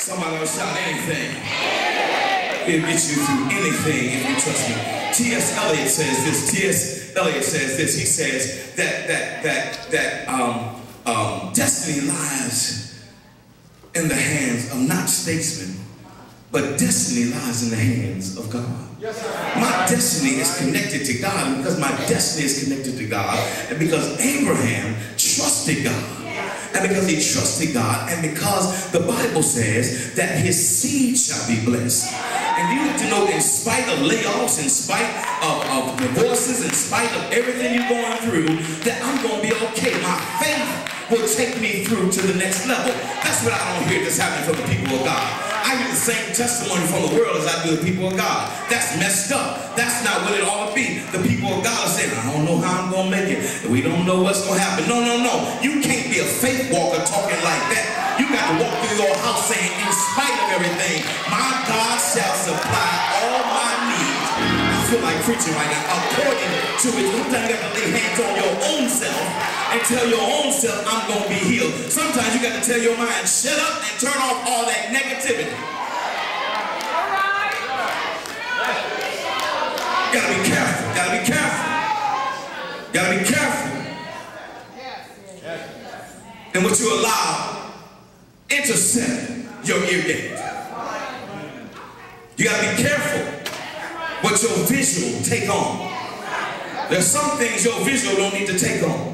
Somebody will shout anything. He'll get you through anything if you trust me. T.S. Eliot says this. T.S. Eliot says this. He says that destiny lies in the hands of not statesmen, but destiny lies in the hands of God. Yes, my destiny is connected to God, and because my destiny is connected to God, and because Abraham trusted God, and because he trusted God, and because the Bible says that his seed shall be blessed. And you have to know, in spite of layoffs, in spite of divorces, in spite of everything you're going through, that I'm going to be okay. My faith will take me through to the next level. That's what I don't hear that's happening from the people of God. I hear the same testimony from the world as I do the people of God. That's messed up. That's not what it ought to be. The people of God are saying, I don't know how I'm going to make it. We don't know what's going to happen. No, no, no. You can't be a faith walker talking like that. You got to walk through your house saying, in spite of everything, my God shall supply all my needs. I feel like preaching right now. According to it, sometimes you got to lay hands on your own self and tell your own self, I'm going to be healed. Sometimes you got to tell your mind, shut up and turn off all that negativity. You got to be careful. Got to be careful. Got to be careful. And what you allow intercept your ear gate. You got to be careful what your visual take on. There's some things your visual don't need to take on.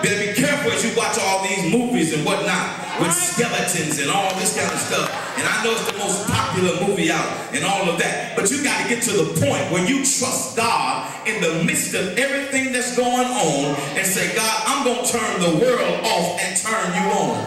You better be careful as you watch all these movies and whatnot with skeletons and all this kind of stuff. And I know it's the most popular movie out and all of that. But you got to get to the point where you trust God in the midst of everything that's going on and say, God, I'm going to turn the world off and turn you on.